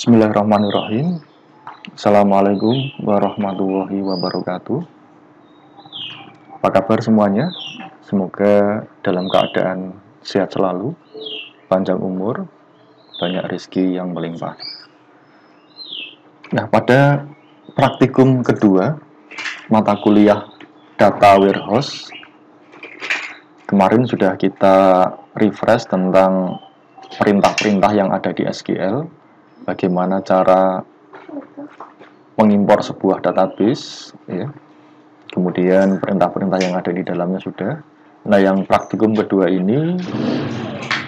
Bismillahirrahmanirrahim. Assalamualaikum warahmatullahi wabarakatuh. Apa kabar semuanya? Semoga dalam keadaan sehat selalu, panjang umur, banyak rezeki yang melimpah. Nah, pada praktikum kedua mata kuliah Data Warehouse, kemarin sudah kita refresh tentang perintah-perintah yang ada di SQL, bagaimana cara mengimpor sebuah database, ya. Kemudian perintah-perintah yang ada di dalamnya sudah. Nah, yang praktikum kedua ini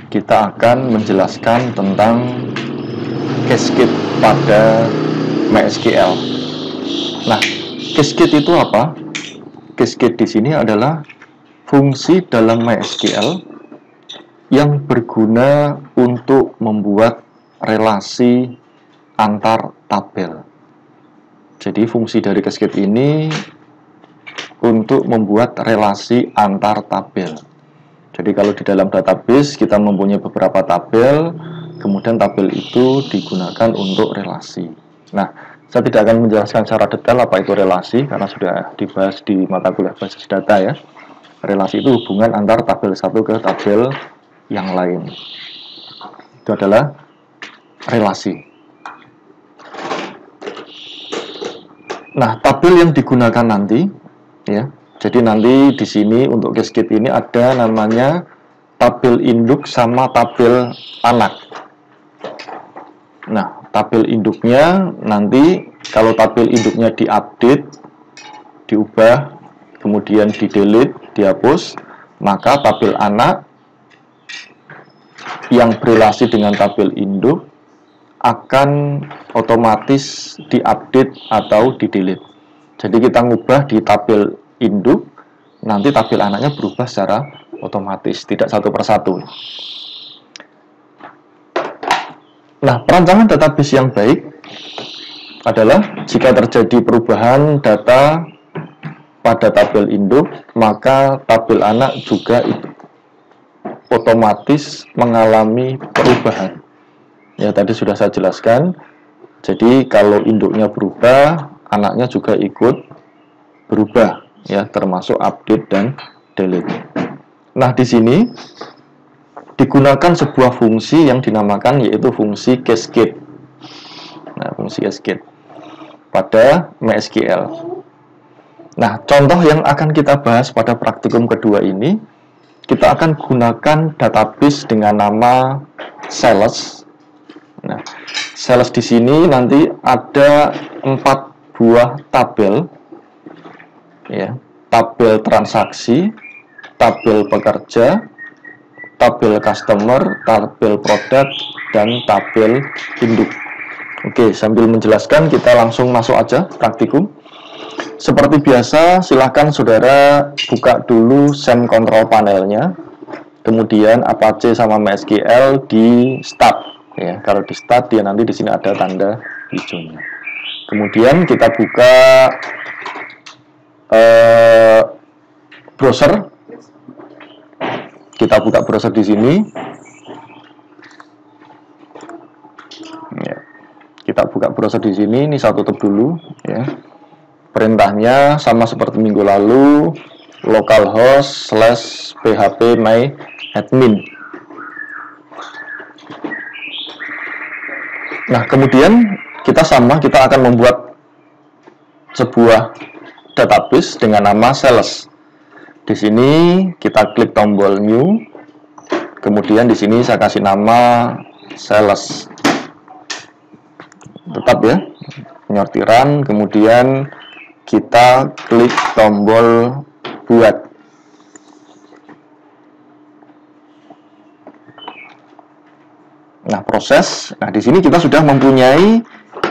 kita akan menjelaskan tentang cascade pada MySQL. Nah, cascade itu apa? Cascade di sini adalah fungsi dalam MySQL yang berguna untuk membuat relasi antar tabel. Jadi fungsi dari cascade ini untuk membuat relasi antar tabel. Jadi kalau di dalam database kita mempunyai beberapa tabel, kemudian tabel itu digunakan untuk relasi. Nah, saya tidak akan menjelaskan secara detail apa itu relasi karena sudah dibahas di mata kuliah basis data ya. Relasi itu hubungan antar tabel satu ke tabel yang lain. Itu adalah relasi. Nah, tabel yang digunakan nanti, ya. Jadi nanti di sini untuk cascade ini ada namanya tabel induk sama tabel anak. Nah, tabel induknya nanti kalau tabel induknya diupdate, diubah, kemudian di-delete, dihapus, maka tabel anak yang berelasi dengan tabel induk akan otomatis diupdate atau di-delete. Jadi kita ngubah di tabel induk, nanti tabel anaknya berubah secara otomatis, tidak satu persatu. Nah, perancangan database yang baik adalah jika terjadi perubahan data pada tabel induk, maka tabel anak juga otomatis mengalami perubahan. Ya, tadi sudah saya jelaskan. Jadi kalau induknya berubah, anaknya juga ikut berubah, ya, termasuk update dan delete. Nah, di sini digunakan sebuah fungsi yang dinamakan yaitu fungsi cascade. Nah, fungsi cascade pada MySQL. Nah, contoh yang akan kita bahas pada praktikum kedua ini, kita akan gunakan database dengan nama sales. Nah, sales di sini nanti ada 4 buah tabel, ya, tabel transaksi, tabel pekerja, tabel customer, tabel produk, dan tabel induk. Oke, sambil menjelaskan kita langsung masuk aja praktikum. Seperti biasa, silahkan saudara buka dulu SAM control panelnya, kemudian Apache sama MySQL di start. Ya, kalau di start dia nanti di sini ada tanda hijaunya. Kemudian kita buka browser. Kita buka browser di sini. Ya, kita buka browser di sini. Ini saya tutup dulu. Ya. Perintahnya sama seperti minggu lalu, localhost /php my admin. Nah, kemudian kita akan membuat sebuah database dengan nama sales. Di sini kita klik tombol new, kemudian di sini saya kasih nama sales. Tetap ya, penyortiran, kemudian kita klik tombol buat. Nah, proses. Nah, di sini kita sudah mempunyai,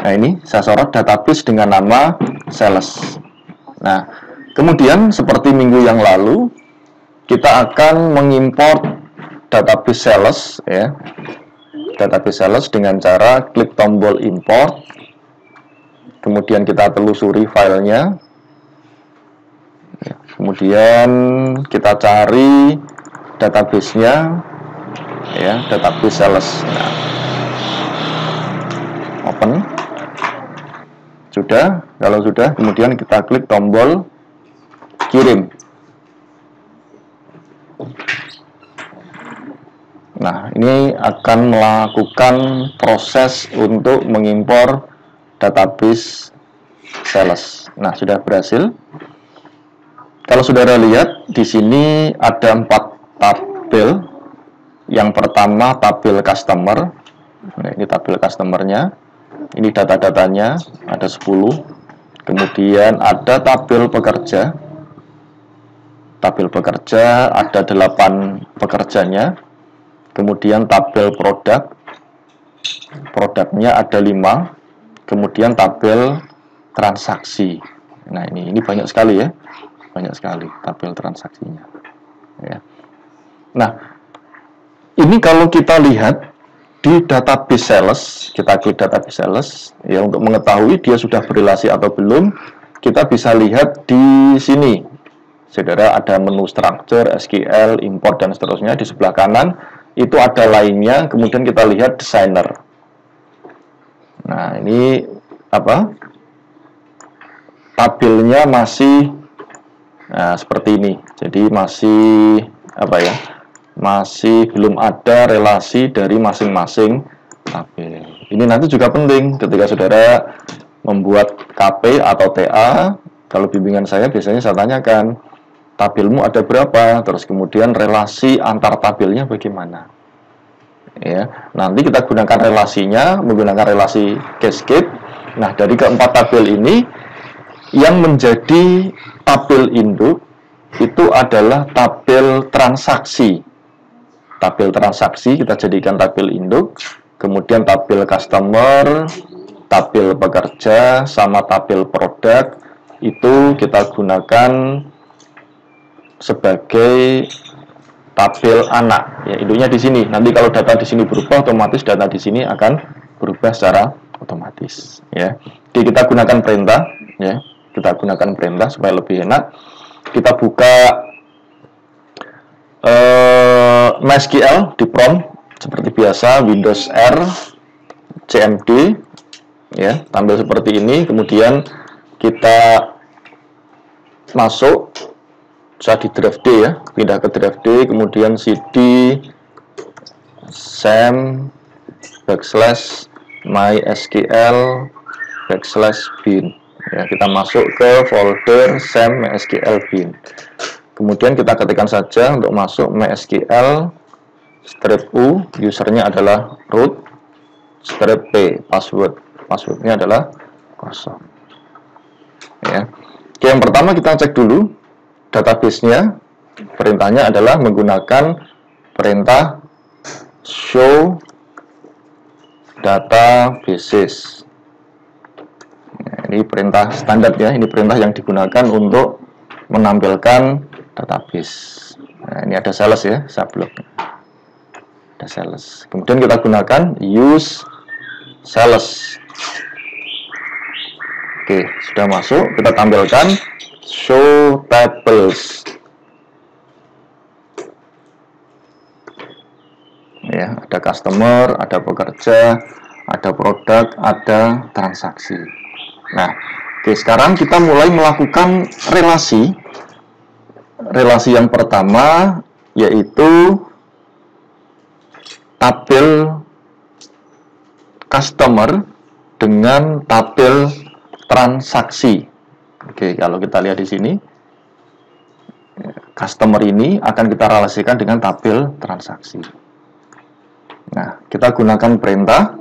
nah ini saya sorot database dengan nama sales. Nah, kemudian seperti minggu yang lalu, kita akan mengimport database sales, ya. Database sales dengan cara klik tombol import. Kemudian kita telusuri filenya. Kemudian kita cari database-nya, ya, database sales. Nah, open. Sudah, kalau sudah, kemudian kita klik tombol kirim. Nah, ini akan melakukan proses untuk mengimpor database sales. Nah, sudah berhasil. Kalau saudara lihat, di sini ada 4 tabel. Yang pertama tabel customer. Nah, ini tabel customernya. Ini data-datanya, ada 10. Kemudian ada tabel pekerja. Tabel pekerja ada 8 pekerjanya. Kemudian tabel produk. Produknya ada 5. Kemudian tabel transaksi. Nah, ini banyak sekali ya. Banyak sekali tabel transaksinya. Ya. Nah, ini kalau kita lihat di database sales, kita klik database sales, ya, untuk mengetahui dia sudah berrelasi atau belum, kita bisa lihat di sini. Saudara, ada menu structure, SQL, import, dan seterusnya. Di sebelah kanan itu ada lainnya, kemudian kita lihat designer. Nah, ini apa? Tabelnya masih seperti ini. Jadi masih apa ya? Masih belum ada relasi dari masing-masing tabel. Ini nanti juga penting ketika saudara membuat KP atau TA. Kalau bimbingan saya biasanya saya tanyakan, tabelmu ada berapa? Terus kemudian relasi antar tabelnya bagaimana? Ya, nanti kita gunakan relasinya menggunakan relasi cascade. Nah, dari keempat tabel ini yang menjadi tabel induk itu adalah tabel transaksi. Tabel transaksi kita jadikan tabel induk, kemudian tabel customer, tabel pekerja, sama tabel produk itu kita gunakan sebagai tabel anak. Ya, induknya di sini. Nanti kalau data di sini berubah, otomatis data di sini akan berubah secara otomatis. Ya, jadi kita gunakan perintah. Ya, kita gunakan perintah supaya lebih enak. Kita buka MySQL di prompt seperti biasa, Windows R, CMD, ya, tampil seperti ini. Kemudian kita masuk. Saya di drive D ya, pindah ke drive D, kemudian cd sam /mysql /bin. Ya, kita masuk ke folder sam mysql bin. Kemudian kita ketikkan saja untuk masuk mysql -u, usernya adalah root, -p, passwordnya adalah kosong. Ya. Oke, yang pertama kita cek dulu database-nya. Perintahnya adalah menggunakan perintah show databases. Nah, ini perintah standar ya, ini perintah yang digunakan untuk menampilkan database. Nah, ini ada sales ya, subblok. Ada sales. Kemudian kita gunakan use sales. Oke, sudah masuk, kita tampilkan show tables. Ya, ada customer, ada pekerja, ada produk, ada transaksi. Nah, oke, sekarang kita mulai melakukan relasi. Relasi yang pertama yaitu tabel customer dengan tabel transaksi. Oke, kalau kita lihat di sini, customer ini akan kita relasikan dengan tabel transaksi. Nah, kita gunakan perintah.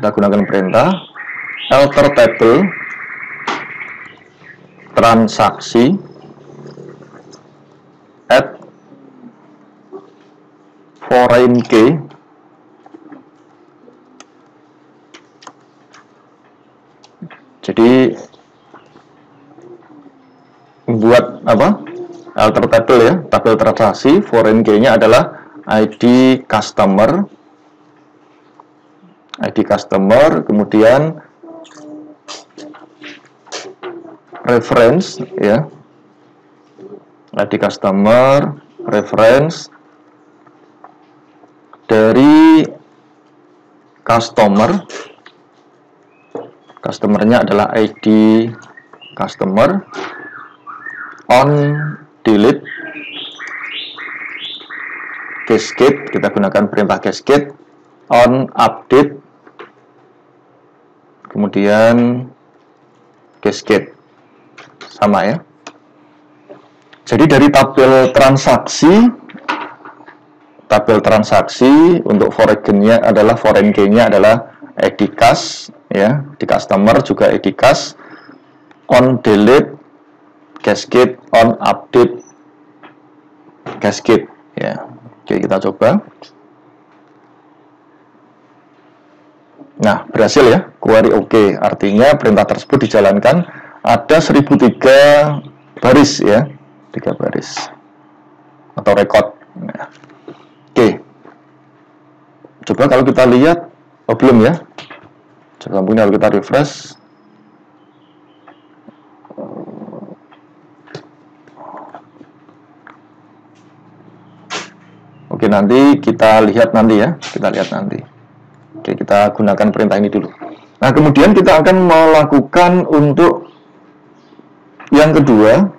Kita gunakan perintah alter table transaksi add foreign key. Jadi membuat apa? Alter table ya, tabel transaksi. Foreign key-nya adalah ID customer, kemudian reference ya, ID customer, reference dari customer. Customernya adalah ID customer. On delete cascade, kita gunakan perintah cascade. On update, kemudian cascade, sama ya. Jadi dari tabel transaksi untuk foreign-nya adalah foreign key-nya adalah ID cash ya, di customer juga ID cash. On delete cascade, on update cascade ya. Oke, kita coba. Nah, berhasil ya, query oke. Artinya perintah tersebut dijalankan, ada 1003 baris ya, 3 baris atau record. Nah, oke. Coba kalau kita lihat, oh belum ya. Coba mungkin kalau kita refresh. Oke, nanti kita lihat nanti ya, Oke, kita gunakan perintah ini dulu. Nah, kemudian kita akan melakukan untuk yang kedua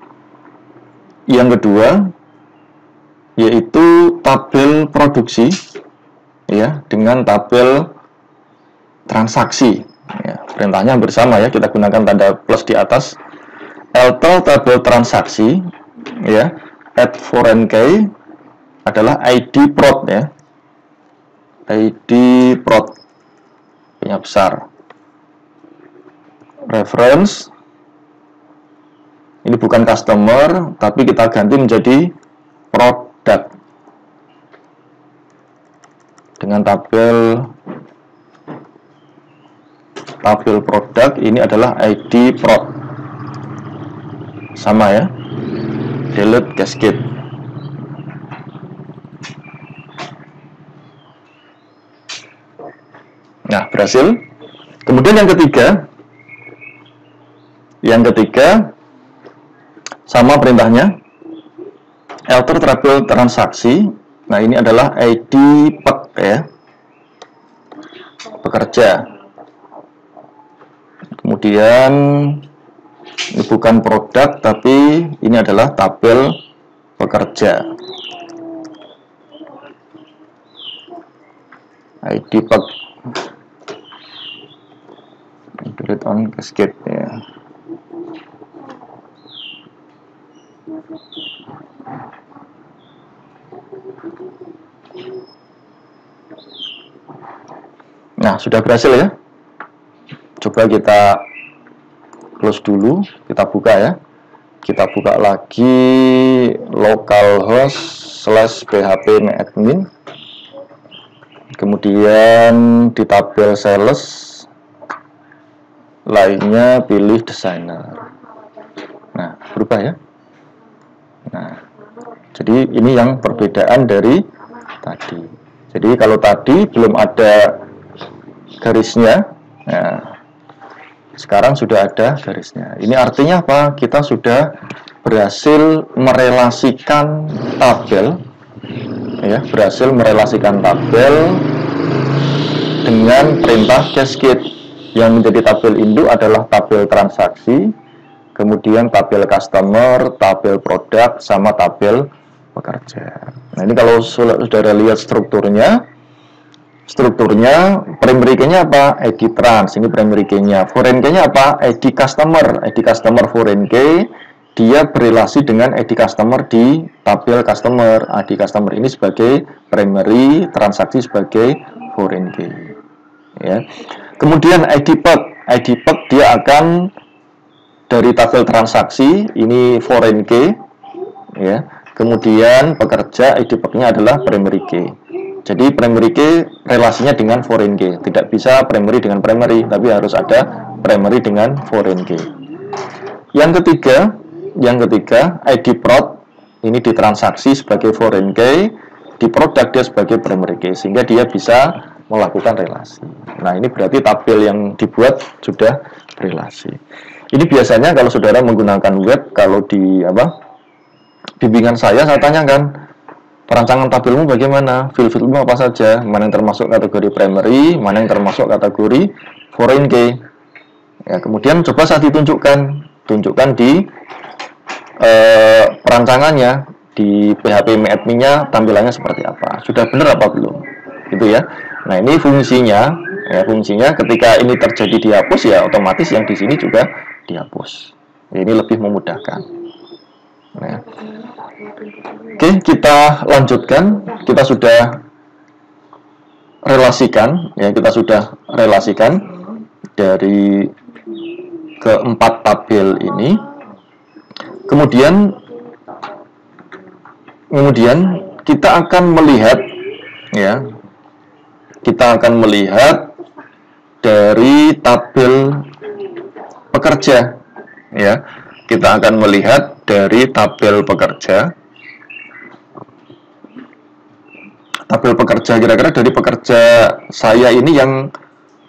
yaitu tabel produksi ya, dengan tabel transaksi ya. Perintahnya bersama ya, kita gunakan tanda plus di atas. Alter tabel transaksi ya, add foreign key adalah ID prod ya, ID prod punya besar. Reference ini bukan customer, tapi kita ganti menjadi product dengan tabel produk. Ini adalah ID prod, sama ya. Delete cascade. Nah, berhasil. Kemudian yang ketiga sama perintahnya, alter tabel transaksi. Nah, ini adalah ID pek ya, pekerja. Kemudian ini bukan produk, tapi ini adalah tabel pekerja. ID pek, delete on cascade ya. Nah, sudah berhasil ya. Coba kita close dulu, kita buka ya. Kita buka lagi localhost/php-admin. Kemudian di tabel sales lainnya pilih designer. Nah, berubah ya. Nah, jadi ini yang perbedaan dari tadi. Jadi kalau tadi belum ada garisnya, nah, sekarang sudah ada garisnya. Ini artinya apa? Kita sudah berhasil merelasikan tabel, ya, dengan perintah cascade. Yang menjadi tabel induk adalah tabel transaksi, kemudian tabel customer, tabel produk, sama tabel pekerja. Nah, ini kalau saudara lihat strukturnya primary key-nya apa? ID trans, ini primary key-nya. Foreign key-nya apa? ID customer foreign key, dia berelasi dengan ID customer di tabel customer. ID customer ini sebagai primary, transaksi sebagai foreign key. Ya. Kemudian ID peg dia akan dari tabel transaksi, ini foreign key, ya. Kemudian pekerja, ID peg-nya adalah primary key. Jadi primary key relasinya dengan foreign key. Tidak bisa primary dengan primary, tapi harus ada primary dengan foreign key. Yang ketiga ID prod ini ditransaksi sebagai foreign key, di produk dia sebagai primary key, sehingga dia bisa melakukan relasi. Nah, ini berarti tabel yang dibuat sudah berelasi. Ini biasanya kalau saudara menggunakan web, kalau di bimbingan saya tanyakan, perancangan tabelmu bagaimana, field-fieldmu apa saja, mana yang termasuk kategori primary, mana yang termasuk kategori foreign key. Ya, kemudian coba saat tunjukkan di perancangannya, di PHP MyAdmin-nya tampilannya seperti apa, sudah benar apa belum, gitu ya. Nah, ini fungsinya, ya, fungsinya ketika ini terjadi dihapus, ya otomatis yang di sini juga dihapus. Ya, ini lebih memudahkan. Nah, oke, kita lanjutkan. Kita sudah relasikan, ya, dari keempat tabel ini. Kemudian kita akan melihat, ya, dari tabel pekerja, ya. Kita akan melihat dari tabel pekerja. Tabel pekerja, kira-kira dari pekerja saya ini yang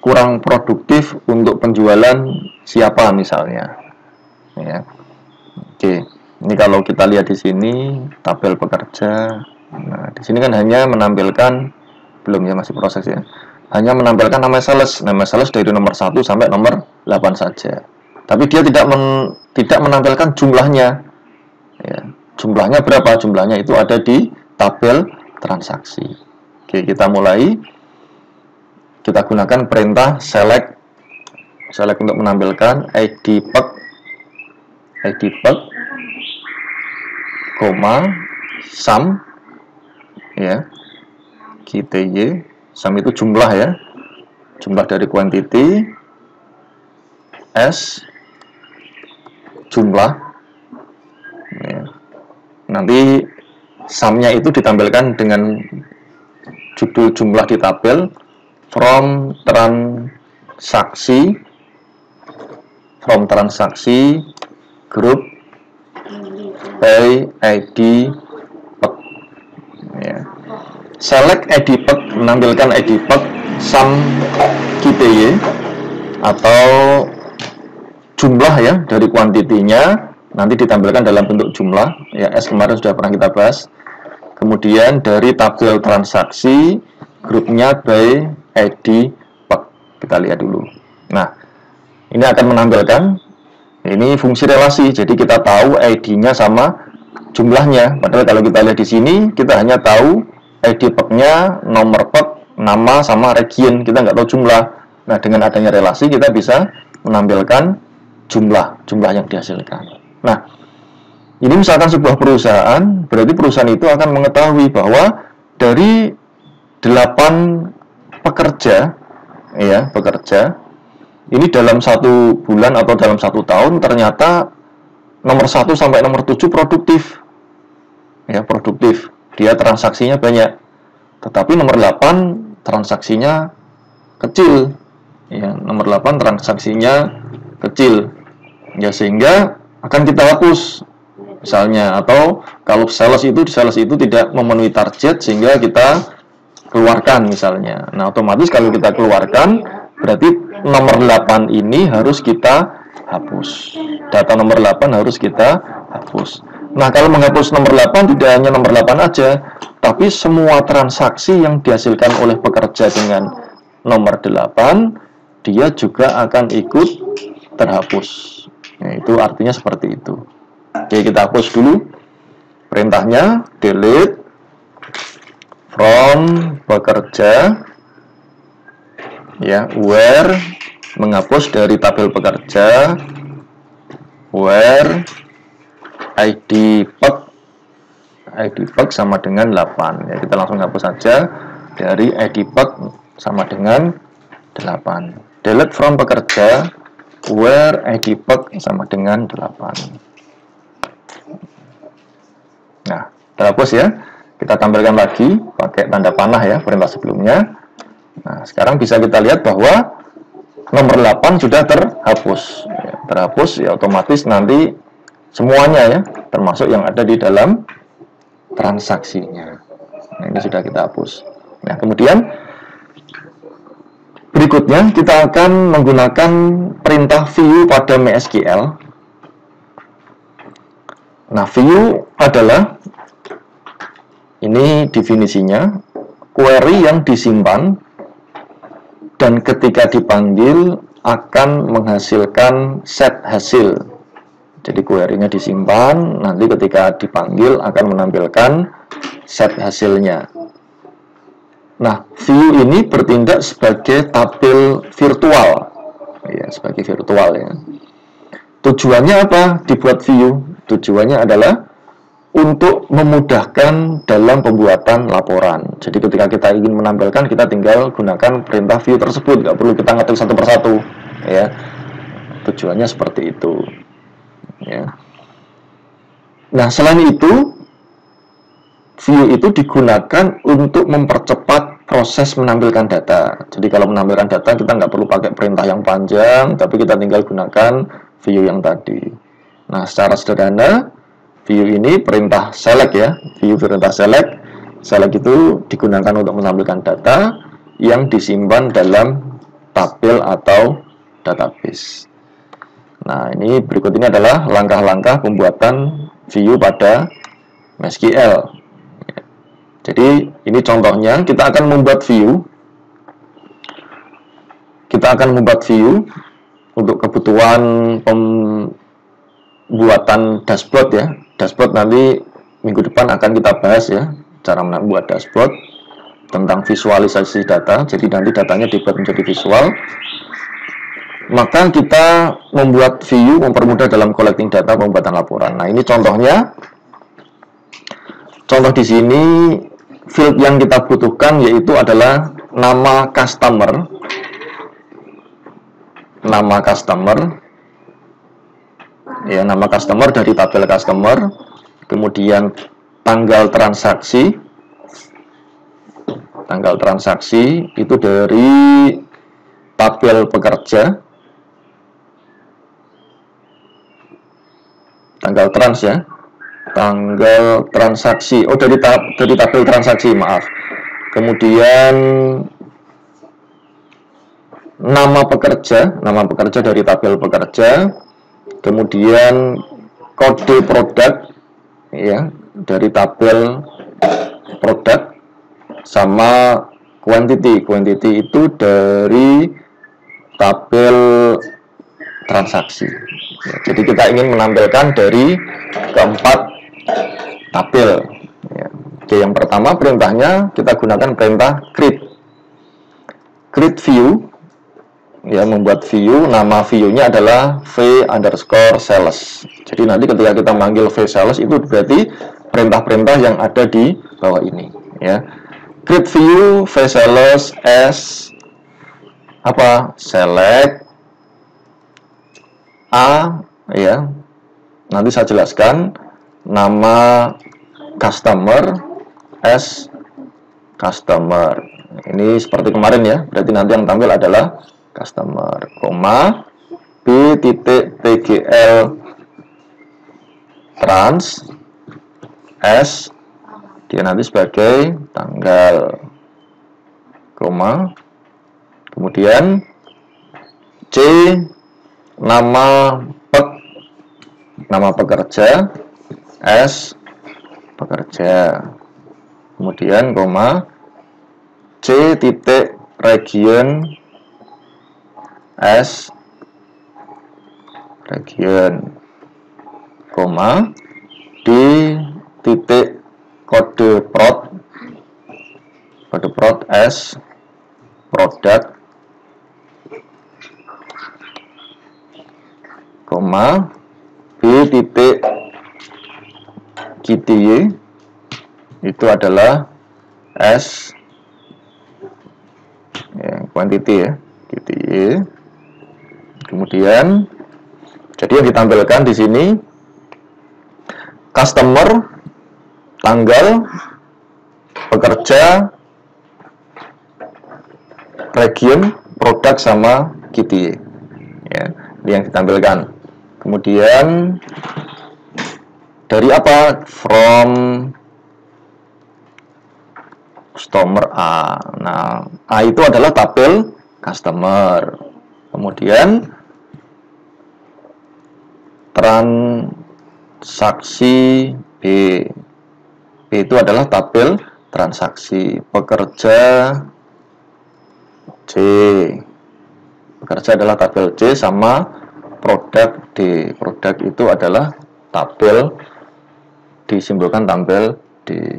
kurang produktif untuk penjualan siapa misalnya, ya. Oke, ini kalau kita lihat di sini tabel pekerja. Nah, di sini kan hanya menampilkan, belum ya, masih proses ya. Hanya menampilkan nama sales dari nomor 1 sampai nomor 8 saja. Tapi dia tidak menampilkan jumlahnya. Ya, jumlahnya berapa? Jumlahnya itu ada di tabel transaksi. Oke, kita mulai. Kita gunakan perintah select untuk menampilkan ID PEG, sum, ya, QTY. Sum itu jumlah, ya, jumlah dari quantity, S jumlah, ya. Nanti sumnya itu ditampilkan dengan judul jumlah di tabel, from transaksi group by ID PEG, ya. Select ID PEG, menampilkan ID PEG sum QTY atau jumlah, ya, dari kuantitinya nanti ditampilkan dalam bentuk jumlah, ya. S kemarin sudah pernah kita bahas. Kemudian dari tabel transaksi grupnya by ID PEG, kita lihat dulu. Nah, ini akan menampilkan, ini fungsi relasi, jadi kita tahu ID-nya sama jumlahnya. Padahal kalau kita lihat di sini, kita hanya tahu ID PEG-nya, nomor PEG, nama sama region, kita nggak tahu jumlah. Nah, dengan adanya relasi kita bisa menampilkan jumlah yang dihasilkan. Nah, ini misalkan sebuah perusahaan, berarti perusahaan itu akan mengetahui bahwa dari 8 pekerja, ya, ini dalam 1 bulan atau dalam 1 tahun ternyata nomor 1 sampai nomor 7 produktif, ya, produktif. Dia transaksinya banyak, tetapi nomor 8 transaksinya kecil, ya, nomor 8 transaksinya kecil, ya, sehingga akan kita hapus misalnya. Atau kalau sales itu tidak memenuhi target sehingga kita keluarkan misalnya. Nah, otomatis kalau kita keluarkan berarti nomor 8 ini harus kita hapus. Data nomor 8 harus kita hapus. Nah, kalau menghapus nomor 8 tidak hanya nomor 8 aja, tapi semua transaksi yang dihasilkan oleh pekerja dengan nomor 8 dia juga akan ikut terhapus. Nah, itu artinya seperti itu. Oke, kita hapus dulu. Perintahnya delete from pekerja, ya, where menghapus dari tabel pekerja, where ID PEG sama dengan 8. Ya, kita langsung hapus saja dari ID PEG sama dengan 8. Delete from pekerja, where ID PEG sama dengan 8. Nah, terhapus, ya. Kita tampilkan lagi pakai tanda panah, ya, perintah sebelumnya. Nah, sekarang bisa kita lihat bahwa nomor 8 sudah terhapus. Ya, terhapus, ya, otomatis nanti semuanya, ya, termasuk yang ada di dalam transaksinya. Nah, ini sudah kita hapus. Nah, kemudian berikutnya kita akan menggunakan perintah view pada MySQL. Nah, view adalah ini definisinya, query yang disimpan dan ketika dipanggil akan menghasilkan set hasil. Jadi query-nya disimpan, nanti ketika dipanggil akan menampilkan set hasilnya. Nah, view ini bertindak sebagai tabel virtual, ya, sebagai virtual ya. Tujuannya apa? Dibuat view. Tujuannya adalah untuk memudahkan dalam pembuatan laporan. Jadi ketika kita ingin menampilkan, kita tinggal gunakan perintah view tersebut, nggak perlu kita ngetik satu persatu, ya. Tujuannya seperti itu, ya. Nah, selain itu, view itu digunakan untuk mempercepat proses menampilkan data. Jadi kalau menampilkan data, kita nggak perlu pakai perintah yang panjang, tapi kita tinggal gunakan view yang tadi. Nah, secara sederhana, view ini perintah select ya, view perintah select. Select itu digunakan untuk menampilkan data yang disimpan dalam tabel atau database. Nah, ini berikut ini adalah langkah-langkah pembuatan view pada MySQL. Jadi ini contohnya, kita akan membuat view. Kita akan membuat view untuk kebutuhan pembuatan dashboard ya. Dashboard nanti minggu depan akan kita bahas ya, cara membuat dashboard tentang visualisasi data. Jadi nanti datanya dibuat menjadi visual. Maka kita membuat view mempermudah dalam collecting data pembuatan laporan. Nah, ini contohnya. Contoh di sini field yang kita butuhkan yaitu adalah nama customer. Nama customer. Ya, nama customer dari tabel customer. Kemudian tanggal transaksi. Tanggal transaksi itu dari tabel pekerja. Tanggal trans ya. Tanggal transaksi, dari tabel transaksi, maaf. Kemudian nama pekerja dari tabel pekerja. Kemudian kode produk ya, dari tabel produk, sama quantity itu dari tabel transaksi ya, jadi kita ingin menampilkan dari keempat tabel ya. Oke, yang pertama perintahnya kita gunakan perintah create view ya, membuat view. Nama view-nya adalah v_sales. Jadi nanti ketika kita manggil v_sales itu berarti perintah-perintah yang ada di bawah ini ya. Create view v_sales as apa? Select A ya. Nanti saya jelaskan nama customer as customer. Ini seperti kemarin ya. Berarti nanti yang tampil adalah customer, b.tgl trans s dia nanti sebagai tanggal, kemudian c nama pekerja s pekerja, kemudian c titik region s region, d titik kode prod s product, b titik QTY itu adalah s ya, quantity ya, QTY. Kemudian jadi yang ditampilkan di sini customer, tanggal, pekerja, region, produk, sama QTY ya, ini yang ditampilkan. Kemudian dari apa? From customer A. Nah, A itu adalah tabel customer. Kemudian transaksi B. P itu adalah tabel transaksi. Pekerja C. Pekerja adalah tabel C sama produk D. Produk itu adalah tabel, disimbolkan tabel D.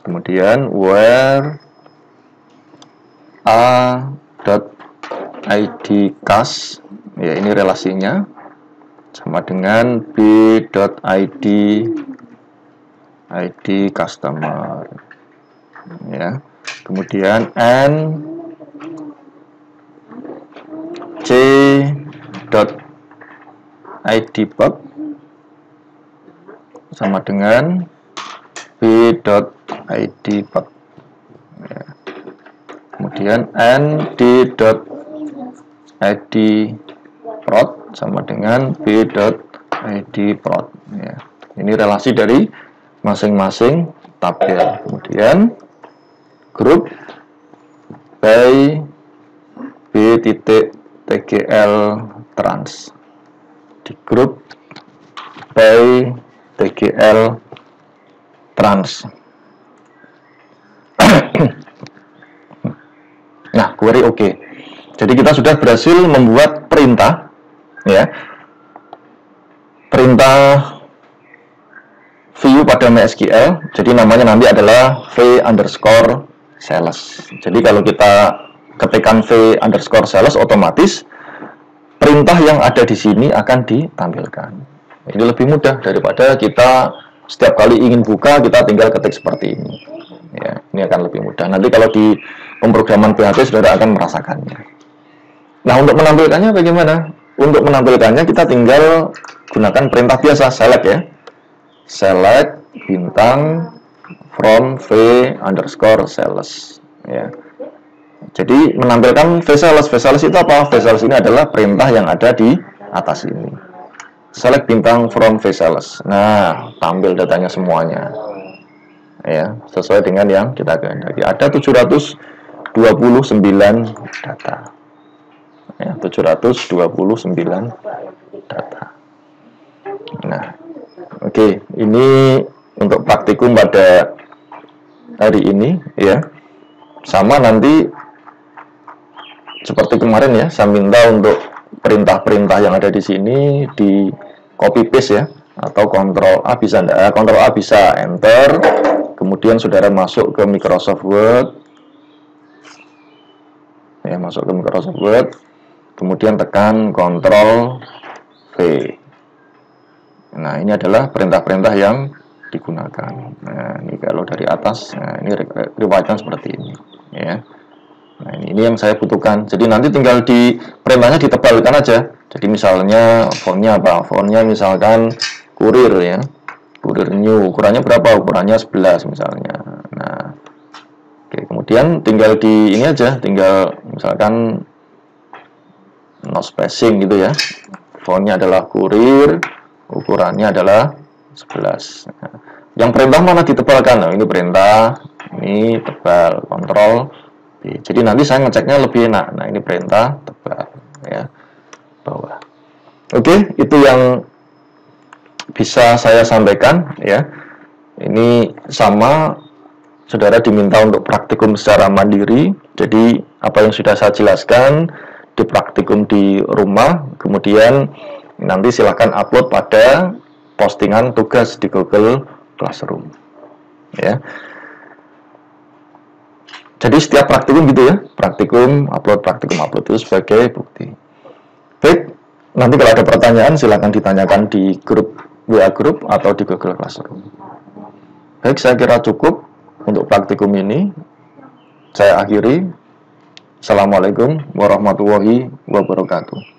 Kemudian where A.id cash, ya ini relasinya sama dengan B.id ID customer, ya. Kemudian N C.id pub sama dengan B.id pub, ya. Kemudian ND.id prod sama dengan B.id prod, ya. Ini relasi dari masing-masing tabel. Kemudian grup by B.tgl trans, di grup by tgl trans. Nah, query oke. Jadi kita sudah berhasil membuat perintah, ya. Perintah view pada MySQL. Jadi namanya nanti adalah v_sales. Jadi kalau kita ketikkan v_sales, otomatis perintah yang ada di sini akan ditampilkan. Ini lebih mudah daripada kita setiap kali ingin buka kita tinggal ketik seperti ini. Ya, ini akan lebih mudah. Nanti kalau di pemrograman PHP saudara akan merasakannya. Nah, untuk menampilkannya bagaimana? Untuk menampilkannya kita tinggal gunakan perintah biasa, select, ya. Select bintang from v_sales, ya. Jadi menampilkan v_sales. V_sales itu apa? V_sales ini adalah perintah yang ada di atas ini. Select bintang from v_sales. Nah, tampil datanya semuanya, ya, sesuai dengan yang kita kehendaki. Ada 729 data, ya, 729 data. Nah, oke, ini untuk praktikum pada hari ini, ya. Sama nanti seperti kemarin, ya, saya minta untuk perintah-perintah yang ada di sini di copy paste, ya, atau Ctrl A bisa enggak? Ctrl A bisa, enter. Kemudian saudara masuk ke Microsoft Word, ya, masuk ke Microsoft Word. Kemudian tekan Ctrl V. Nah, ini adalah perintah-perintah yang digunakan. Nah, ini kalau dari atas, nah, ini riwayatkan seperti ini, ya. Nah, ini yang saya butuhkan. Jadi nanti tinggal di perintahnya ditebalkan aja. Jadi misalnya fontnya apa? Fontnya misalkan kurir, ya. Kurir new. Ukurannya berapa? Ukurannya 11 misalnya. Nah, oke, kemudian tinggal di ini aja, tinggal misalkan no spacing gitu, ya. Fontnya adalah kurir, ukurannya adalah 11. Nah, yang perintah mana ditebalkan? Nah, ini perintah, ini tebal, kontrol B. Jadi nanti saya ngeceknya lebih enak. Nah, ini perintah tebal, ya, bawah. Oke, itu yang bisa saya sampaikan, ya. Ini sama, saudara diminta untuk praktikum secara mandiri. Jadi apa yang sudah saya jelaskan dipraktikum di rumah, kemudian nanti silakan upload pada postingan tugas di Google Classroom, ya. Jadi setiap praktikum gitu, ya, praktikum upload itu sebagai bukti. Baik, nanti kalau ada pertanyaan silakan ditanyakan di grup WA grup atau di Google Classroom. Baik, saya kira cukup untuk praktikum ini. Saya akhiri. Assalamualaikum warahmatullahi wabarakatuh.